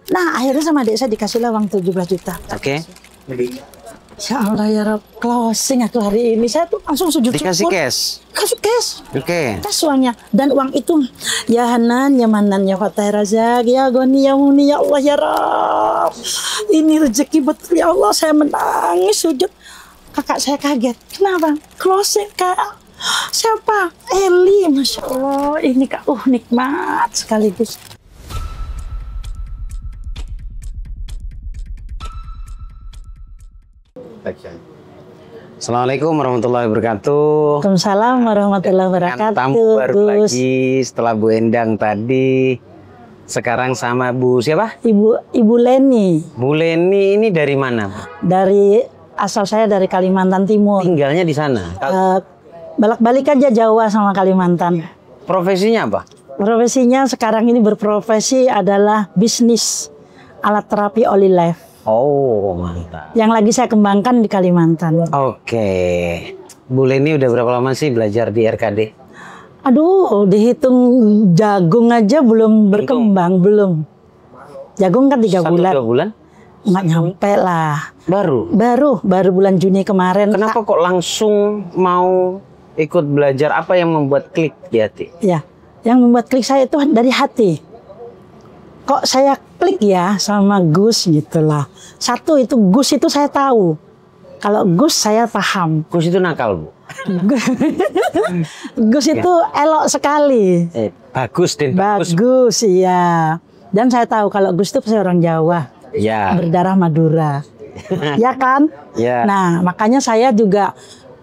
Nah akhirnya sama adik saya dikasihlah uang 17 juta. Oke. Ya Allah ya Rob, closing aku hari ini. Saya tuh langsung sujud Dikasih syukur. cash. Kasih cash. Oke. Cash uangnya. Dan uang itu, ya Hanan, ya Manan, ya Fatah Razak, ya Goni, ya Muni, ya Allah ya Rob. Ini rezeki betul ya Allah, saya menangis sujud. Kakak saya kaget. Kenapa? Closing kak. Siapa? Eli, Masya Allah. Ini kak, nikmat sekaligus. Assalamualaikum warahmatullahi wabarakatuh. Waalaikumsalam warahmatullahi wabarakatuh. Tamu baru Gus. lagi setelah Bu Endang tadi. Sekarang sama Bu siapa? Ibu Leni. Bu Leni ini dari mana? Asal saya dari Kalimantan Timur. Tinggalnya di sana. Balak-balik aja Jawa sama Kalimantan. Profesinya apa? Profesinya sekarang ini berprofesi adalah bisnis alat terapi Oli Life. Oh, mantap. Yang lagi saya kembangkan di Kalimantan. Oke. Bu Leni udah berapa lama sih belajar di RKD? Aduh, dihitung jagung aja belum berkembang, belum. Jagung kan 3 bulan. 1-2 bulan? Nggak nyampe lah. Baru Baru bulan Juni kemarin. Kenapa kok langsung mau ikut belajar? Apa yang membuat klik di hati? Ya, yang membuat klik saya itu dari hati. Kok saya klik ya sama Gus gitulah. Satu itu Gus itu saya tahu. Kalau Gus saya paham. Gus itu nakal, Bu. Gus itu elok sekali. Bagus, Den. Bagus, iya. Dan saya tahu kalau Gus itu saya orang Jawa. Ya. Berdarah Madura. Ya kan? Ya. Nah, makanya saya juga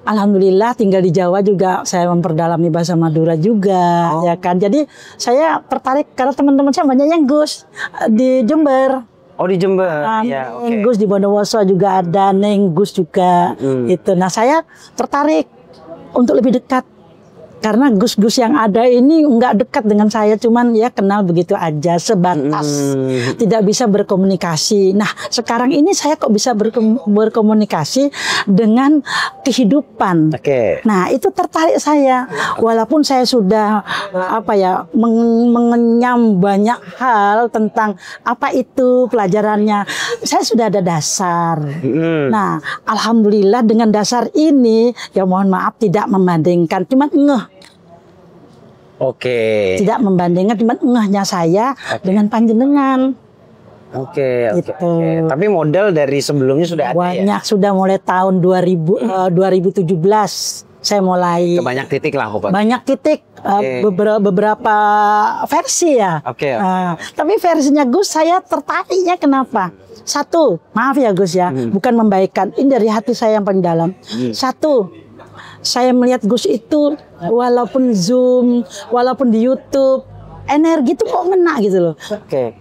alhamdulillah tinggal di Jawa juga saya memperdalami bahasa Madura juga, ya kan. Jadi saya tertarik karena teman-teman saya banyak yang Gus di Jember. Oh, di Jember. Ya, Neng Gus di Bondowoso juga ada, Neng Gus juga itu. Nah, saya tertarik untuk lebih dekat. Karena Gus-Gus yang ada ini nggak dekat dengan saya, cuman ya kenal begitu aja, sebatas. Tidak bisa berkomunikasi. Nah, sekarang ini saya kok bisa berkomunikasi dengan kehidupan. Oke. Nah, itu tertarik saya. Walaupun saya sudah mengenyam banyak hal tentang apa itu pelajarannya. Saya sudah ada dasar. Nah, alhamdulillah dengan dasar ini, ya mohon maaf tidak membandingkan, cuman ngeh. Oke. Tidak membandingkan, cuman ngehnya saya dengan panjenengan. Oke. Gitu. Tapi modal dari sebelumnya sudah ada ya? Banyak, sudah mulai tahun 2017 saya mulai. Ke banyak titik lah pokoknya. Banyak titik, beberapa versi ya. Oke. Tapi versinya Gus saya tertariknya kenapa? Satu, maaf ya Gus ya, bukan membaikkan. Ini dari hati saya yang paling dalam. Satu, saya melihat Gus itu walaupun Zoom, walaupun di YouTube, energi itu kok ngena gitu loh. Oke.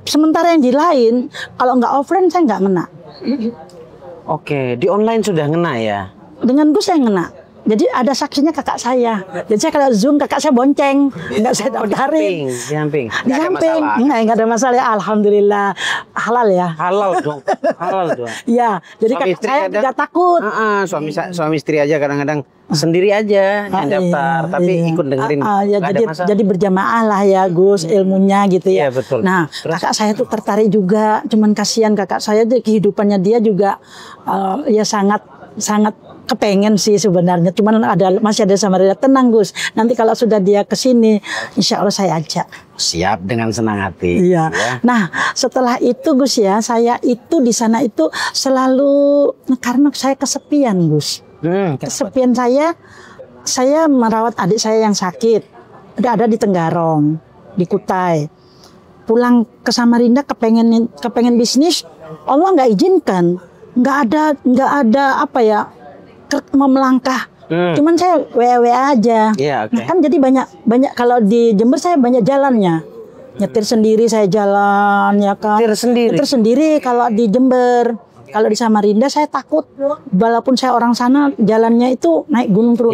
Sementara yang di lain, kalau nggak offline saya nggak ngena. Oke, di online sudah ngena ya? Dengan Gus saya ngena. Jadi ada saksinya kakak saya. Jadi saya kalau Zoom kakak saya bonceng, nggak saya daftarin. Di samping. Di samping, nggak ada masalah. Alhamdulillah halal ya. Halal dong, halal dong. Iya, jadi kakak saya tidak takut. Suami istri aja kadang-kadang sendiri aja yang daftar, tapi ikut dengerin. Jadi berjamaah lah ya Gus ilmunya gitu ya. Iya, betul. Nah, kakak saya tuh tertarik juga. Cuman kasihan kakak saya kehidupannya dia juga ya sangat kepengen sih sebenarnya, cuman masih ada sama dia. Tenang Gus, nanti kalau sudah dia kesini, insya Allah saya ajak. Siap, dengan senang hati. Iya. Ya. Nah, setelah itu Gus ya, saya itu di sana itu selalu karena saya kesepian Gus. Kesepian saya merawat adik saya yang sakit, ada di Tenggarong, di Kutai. Pulang ke Samarinda kepengen bisnis, Allah nggak izinkan, nggak ada apa ya. Mau melangkah, cuman saya WA aja. Yeah, okay. Nah, kan jadi banyak kalau di Jember saya banyak jalannya, nyetir sendiri saya jalan ya kan. Nyetir sendiri kalau di Jember. Kalau di Samarinda saya takut, walaupun saya orang sana jalannya itu naik gunung terus.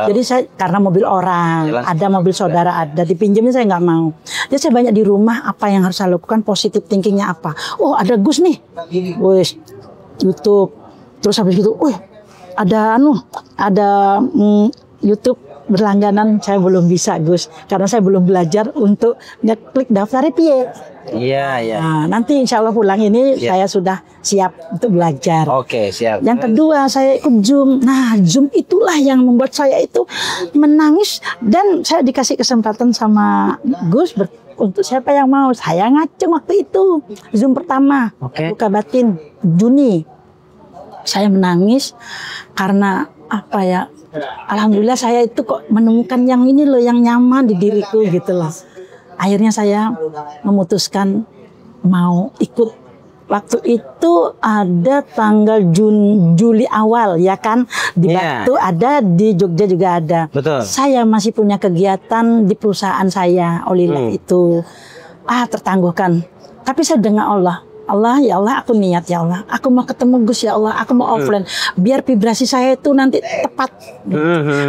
Jadi saya karena mobil orang, ada mobil saudara ada, dipinjemin saya nggak mau. Jadi saya banyak di rumah, apa yang harus saya lakukan, positif thinkingnya apa? Oh ada Gus nih, wes YouTube, terus habis gitu, ada YouTube berlangganan saya belum bisa Gus, karena saya belum belajar untuk ngeklik daftar piye. Iya, iya. Nah, nanti insya Allah pulang ini saya sudah siap untuk belajar. Oke, siap. Yang kedua saya ikut Zoom. Nah, Zoom itulah yang membuat saya itu menangis, dan saya dikasih kesempatan sama Gus untuk siapa yang mau. Saya ngaceng waktu itu Zoom pertama, buka batin Juni. Saya menangis karena apa ya? Alhamdulillah saya itu kok menemukan yang ini loh, yang nyaman di diriku gitu loh. Akhirnya saya memutuskan mau ikut. Waktu itu ada tanggal Juli awal ya kan, di Batu ada, di Jogja juga ada. Betul. Saya masih punya kegiatan di perusahaan saya, Olila itu tertangguhkan. Tapi saya dengar Allah, ya Allah, aku niat ya Allah, aku mau ketemu Gus ya Allah, aku mau offline, biar vibrasi saya itu nanti tepat.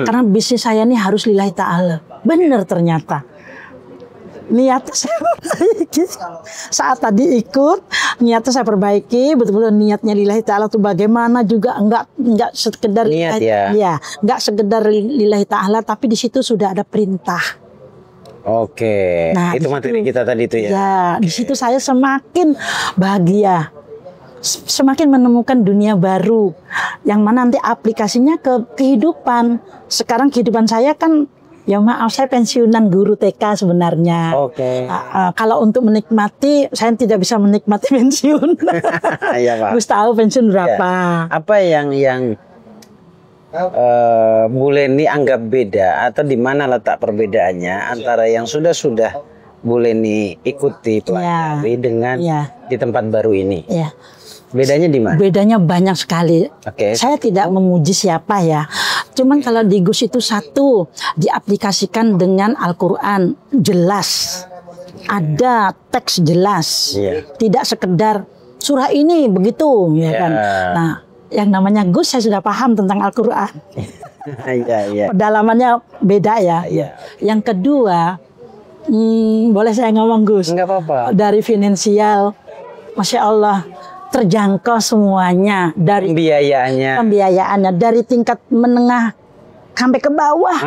Karena bisnis saya ini harus lillahi ta'ala. Benar ternyata. Niat saya perbaiki. Saat tadi ikut, niatnya saya perbaiki, betul-betul niatnya lillahi ta'ala itu bagaimana juga enggak sekedar niat enggak sekedar lillahi ta'ala, tapi di situ sudah ada perintah. Oke, nah, itu materi kita tadi itu ya. Ya, di situ saya semakin bahagia, semakin menemukan dunia baru, yang mana nanti aplikasinya ke kehidupan. Sekarang kehidupan saya kan, ya maaf, saya pensiunan guru TK sebenarnya. Oke. Kalau untuk menikmati, saya tidak bisa menikmati pensiun. Iya, Pak. Gus tahu pensiun berapa? Ya. Apa yang Bu Leni anggap beda, atau di mana letak perbedaannya antara yang sudah Bu Leni ikuti pelajari dengan di tempat baru ini? Ya. Bedanya di mana? Bedanya banyak sekali. Saya tidak memuji siapa ya. Cuman kalau di Gus itu satu, diaplikasikan dengan Al-Quran jelas, ada teks jelas, tidak sekedar surah ini begitu, ya kan. Nah, yang namanya Gus saya sudah paham tentang Al-Quran. Pedalamannya beda ya. Yang kedua, boleh saya ngomong Gus? Enggak apa-apa. Dari finansial, Masya Allah, terjangkau semuanya. Dari pembiayaannya, dari tingkat menengah sampai ke bawah,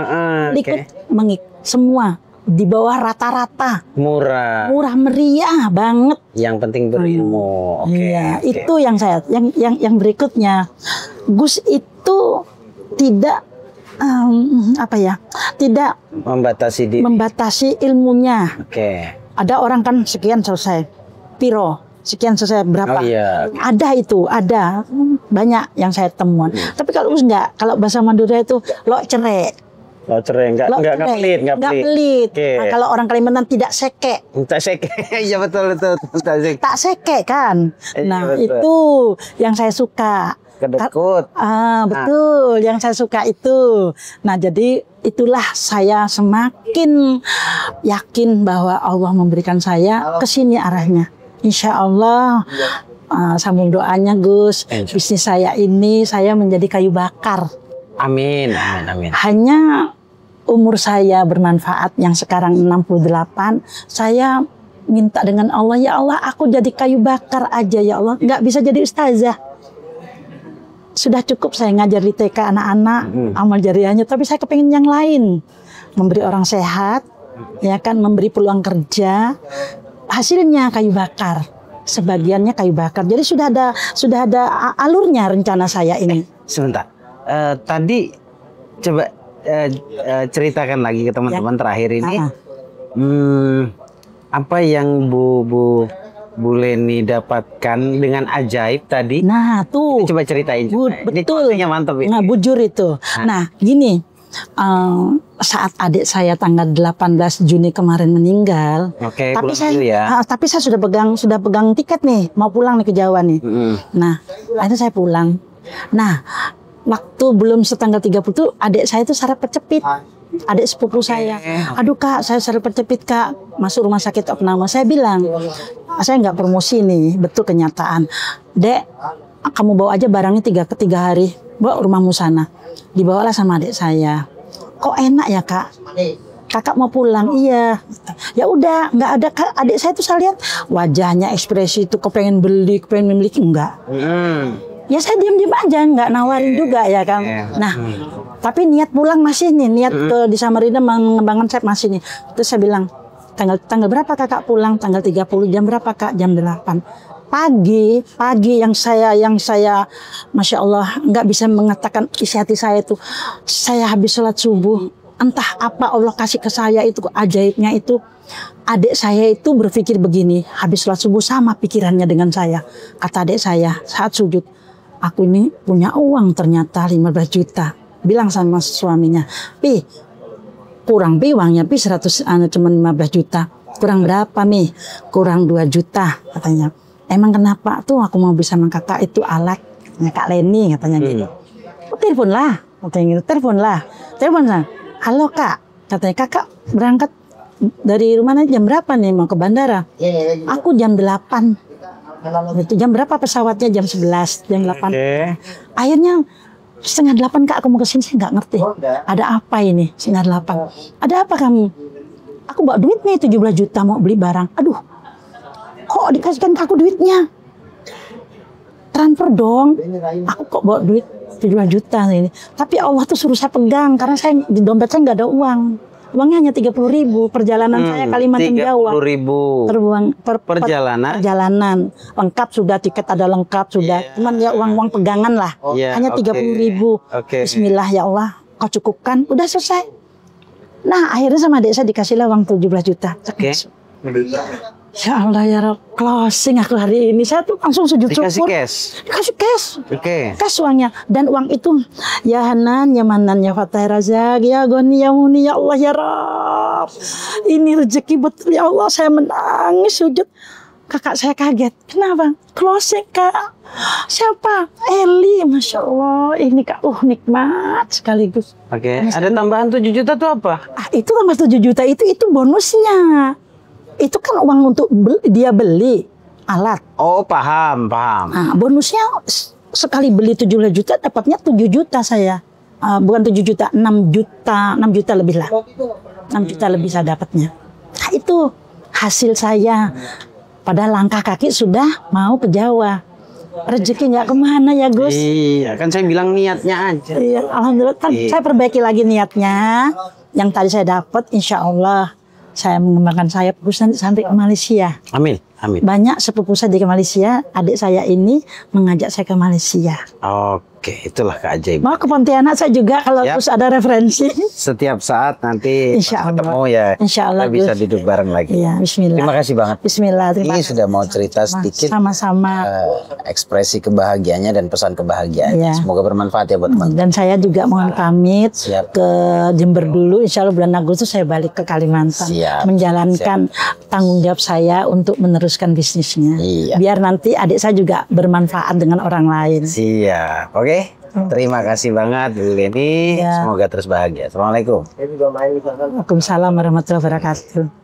semua di bawah rata-rata, murah meriah banget. Yang penting berilmu. Itu yang saya yang berikutnya, Gus itu tidak tidak membatasi ilmunya. Ada orang kan sekian selesai, sekian selesai berapa? Ada banyak yang saya temuan. Tapi kalau enggak, kalau bahasa Madura itu lo cerai. Enggak pelit. Nah, kalau orang Kalimantan tidak seke. Iya betul. Tak seke kan. Nah, itu yang saya suka. Kedekut. Betul, yang saya suka itu. Nah, jadi itulah saya semakin yakin bahwa Allah memberikan saya ke sini arahnya. Insya Allah, sambung doanya Gus, bisnis saya ini saya menjadi kayu bakar. Amin. Hanya umur saya bermanfaat yang sekarang 68, saya minta dengan Allah, ya Allah aku jadi kayu bakar aja ya Allah, nggak bisa jadi ustazah. Sudah cukup saya ngajar di TK anak-anak, amal jariahnya, tapi saya kepingin yang lain. Memberi orang sehat, ya kan, memberi peluang kerja, hasilnya kayu bakar. Sebagiannya kayu bakar. Jadi sudah ada alurnya rencana saya ini. Sebentar. Tadi coba ceritakan lagi ke teman-teman terakhir ini, apa yang Bu Leni dapatkan dengan ajaib tadi? Nah tuh, coba ceritain. Betul. Ini mantap ini. Nah, bujur itu. Nah gini, saat adik saya tanggal 18 Juni kemarin meninggal, tapi saya sudah pegang tiket nih, mau pulang nih ke Jawa nih. Nah, akhirnya saya pulang. Nah, waktu belum setanggal 30 tuh adik saya itu saraf percepit. Adik sepupu saya. Aduh Kak, saya saraf percepit Kak. Masuk rumah sakit opname. Saya bilang, saya nggak promosi nih, betul kenyataan. Dek, kamu bawa aja barangnya 3 hari. Bawa rumahmu sana. Dibawalah sama adik saya. Kok enak ya Kak? Kakak mau pulang, iya. Ya udah, nggak ada. Adik saya tuh saya lihat wajahnya ekspresi itu kepengen beli, kepengen memiliki, enggak. Ya saya diam-diam aja, nggak nawarin juga ya kan. Nah, Tapi niat pulang masih nih, niat ke di Samarinda mengembangkan sayap masih nih. Terus saya bilang, tanggal berapa kakak pulang? Tanggal 30. Jam berapa kak? Jam 8. Pagi yang saya Masya Allah nggak bisa mengatakan isi hati saya itu, saya habis sholat subuh, entah apa Allah kasih ke saya itu ajaibnya itu, adik saya itu berpikir begini, habis sholat subuh sama pikirannya dengan saya. Kata adik saya saat sujud, aku ini punya uang ternyata 15 juta. Bilang sama suaminya, Pi, kurang Pi uangnya Pi 100, cuma 15 juta. Kurang berapa Mi? Kurang 2 juta katanya. Emang kenapa tuh aku mau bisa sama kakak itu alat Kak Leni katanya gitu. Telepon lah, katanya gitu. Telepon sana. Halo kak, katanya kakak berangkat dari rumahnya jam berapa nih mau ke bandara? Aku jam 8. Itu jam berapa pesawatnya? Jam 11, jam 8. Akhirnya setengah 8 kak aku mau kesini, saya nggak ngerti. Ada apa ini setengah 8? Ada apa kamu? Aku bawa duit nih 17 juta mau beli barang. Aduh, kok dikasihkan ke aku duitnya? Transfer dong. Aku kok bawa duit 17 juta ini. Tapi Allah tuh suruh saya pegang karena saya di dompet saya nggak ada uang. Uangnya hanya 30.000. Perjalanan saya Kalimantan Jawa. 30.000. Terbuang perjalanan. Lengkap sudah, tiket ada lengkap sudah. Cuman ya uang pegangan lah. Hanya 30.000. Bismillah ya Allah, kau cukupkan. Udah selesai. Nah akhirnya sama adik saya dikasihlah uang 17 juta. Ya Allah ya Rob, closing aku hari ini. Saya tuh langsung sujud syukur. Dikasih cash? Dikasih cash. Cash uangnya. Dan uang itu, ya Hanan, ya Manan, ya Fatah Razak, ya Goni, ya Muni, ya Allah ya Rob. Ini rezeki betul ya Allah. Saya menangis sujud. Kakak saya kaget. Kenapa? Closing kak. Siapa? Eli, Masya Allah. Ini kak, nikmat sekaligus. Ada tambahan 7 juta tuh apa? Itu tambah 7 juta itu bonusnya. Itu kan uang untuk dia beli alat. Oh paham. Nah, bonusnya sekali beli 7 juta dapatnya 7 juta saya. Bukan 7 juta, 6 juta lebih lah. 6 juta lebih saya dapatnya. Nah, itu hasil saya. Pada langkah kaki sudah mau ke Jawa. Rezeki nggak kemana ya Gus? Iya, kan saya bilang niatnya aja. Iya, alhamdulillah. Saya perbaiki lagi niatnya. Yang tadi saya dapat, insya Allah saya mengembangkan sayap Gus nanti sampai ke Malaysia. Amin. Banyak sepupu saya di Malaysia. Adik saya ini mengajak saya ke Malaysia. Oke, itulah keajaiban. Mau ke Pontianak saya juga kalau Gus ada referensi. Setiap saat nanti ketemu ya. Insya Allah kita bisa duduk bareng lagi. Iya, Bismillah. Terima kasih banget. Bismillah. Terima kasih. Sudah mau cerita sedikit. Sama-sama. Ekspresi kebahagiaannya dan pesan kebahagiaannya. Iya. Semoga bermanfaat ya buat teman-teman. Dan saya juga mohon pamit ke Jember dulu. Insya Allah bulan Agustus saya balik ke Kalimantan. Menjalankan tanggung jawab saya untuk meneruskan bisnisnya. Biar nanti adik saya juga bermanfaat dengan orang lain. Siap. Oke. Terima kasih banget Bu Leni. Semoga terus bahagia. Assalamualaikum. Waalaikumsalam warahmatullahi wabarakatuh.